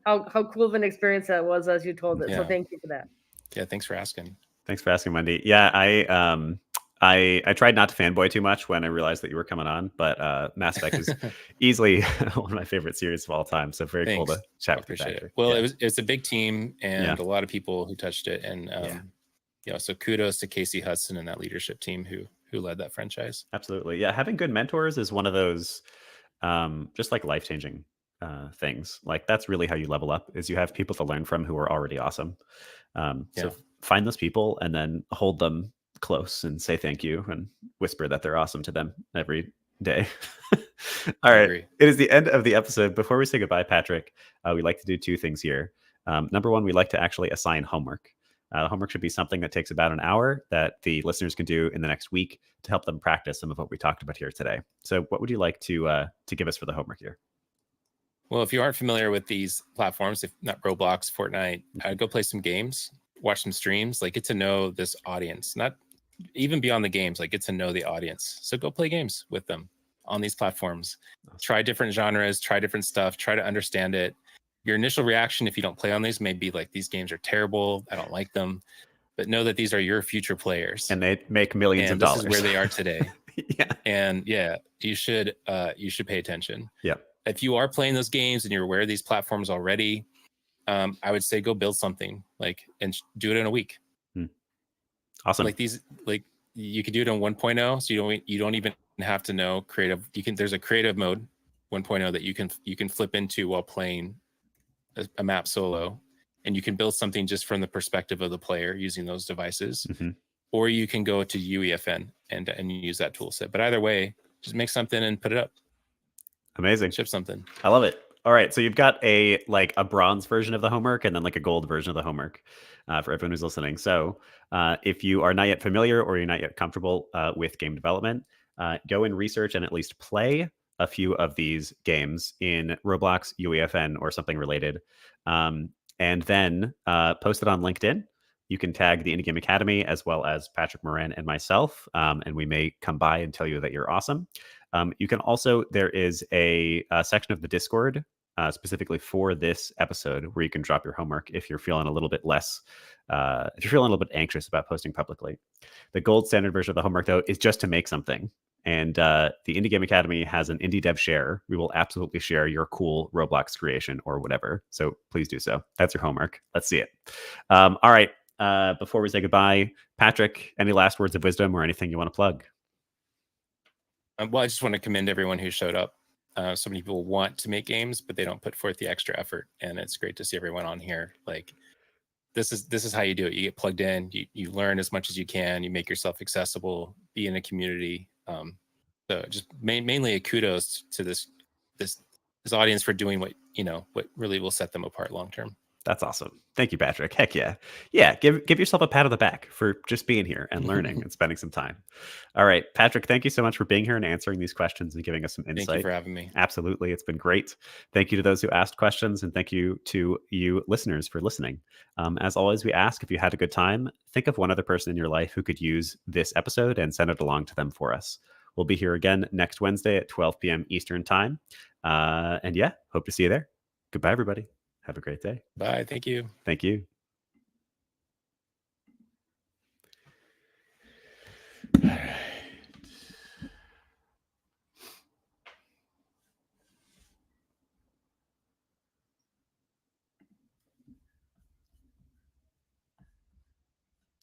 [SPEAKER 5] how cool of an experience that was as you told it. So
[SPEAKER 3] Yeah.
[SPEAKER 5] thank you for that.
[SPEAKER 3] Yeah, thanks for asking.
[SPEAKER 1] Thanks for asking, Wendy. Yeah, I tried not to fanboy too much when I realized that you were coming on, but Mass Effect is easily one of my favorite series of all time. So very cool to chat with you,
[SPEAKER 3] Appreciate
[SPEAKER 1] Patrick.
[SPEAKER 3] it. Well,
[SPEAKER 1] Yeah.
[SPEAKER 3] it's a big team and a lot of people who touched it, and you know, so kudos to Casey Hudson and that leadership team who led that franchise.
[SPEAKER 1] Absolutely. Yeah, having good mentors is one of those just like life-changing things. Like that's really how you level up, is you have people to learn from who are already awesome. So find those people and then hold them close and say thank you and whisper that they're awesome to them every day. All right.
[SPEAKER 3] agree.
[SPEAKER 1] It is the end of the episode. Before we say goodbye, Patrick, we like to do 2 things here. Number 1, we like to actually assign homework. Homework should be something that takes about an hour that the listeners can do in the next week to help them practice some of what we talked about here today. So what would you like to give us for the homework here?
[SPEAKER 3] Well, if you aren't familiar with these platforms, if not Roblox, Fortnite, go play some games, watch some streams, like get to know this audience, not even beyond the games, like get to know the audience. So go play games with them on these platforms. Try different genres, try different stuff, try to understand it. Your initial reaction, if you don't play on these, may be like, these games are terrible, I don't like them. But know that these are your future players.
[SPEAKER 1] And they make millions of
[SPEAKER 3] this
[SPEAKER 1] dollars.
[SPEAKER 3] is where they are today.
[SPEAKER 1] Yeah.
[SPEAKER 3] And you should pay attention.
[SPEAKER 1] Yeah.
[SPEAKER 3] If you are playing those games and you're aware of these platforms already, I would say go build something and do it in a week.
[SPEAKER 1] Awesome.
[SPEAKER 3] Like you can do it on 1.0, so you don't even have to know creative. There's a creative mode 1.0 that you can flip into while playing a map solo, and you can build something just from the perspective of the player using those devices. Or you can go to UEFN and use that tool set. But either way, just make something and put it up.
[SPEAKER 1] Amazing.
[SPEAKER 3] Ship something.
[SPEAKER 1] I love it. All right, so you've got a bronze version of the homework and then like a gold version of the homework for everyone who's listening. So if you are not yet familiar or you're not yet comfortable with game development, go and research and at least play a few of these games in Roblox, UEFN, or something related, and then post it on LinkedIn. You can tag the Indie Game Academy as well as Patrick Moran and myself, and we may come by and tell you that you're awesome. You can also, there is a section of the Discord specifically for this episode where you can drop your homework if you're feeling a little bit less, if you're feeling a little bit anxious about posting publicly. The gold standard version of the homework, though, is just to make something. And the Indie Game Academy has an Indie Dev Share. We will absolutely share your cool Roblox creation or whatever. So please do so. That's your homework. Let's see it. All right. Before we say goodbye, Patrick, any last words of wisdom or anything you want to plug?
[SPEAKER 3] Well, I just want to commend everyone who showed up. So many people want to make games, but they don't put forth the extra effort. And it's great to see everyone on here. Like, this is how you do it. You get plugged in, you learn as much as you can, you make yourself accessible, be in a community. So just mainly a kudos to this audience for doing what really will set them apart long term.
[SPEAKER 1] That's awesome. Thank you, Patrick. Heck yeah. Yeah, give yourself a pat on the back for just being here and learning and spending some time. All right, Patrick, thank you so much for being here and answering these questions and giving us some insight.
[SPEAKER 3] Thank you for having me.
[SPEAKER 1] Absolutely. It's been great. Thank you to those who asked questions, and thank you to you listeners for listening. As always, we ask, if you had a good time, think of one other person in your life who could use this episode and send it along to them for us. We'll be here again next Wednesday at 12 p.m. Eastern time. And yeah, hope to see you there. Goodbye, everybody. Have a great day.
[SPEAKER 3] Bye. Thank you.
[SPEAKER 1] Thank you. All right.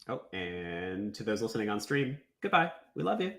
[SPEAKER 1] Oh, and to those listening on stream, goodbye. We love you.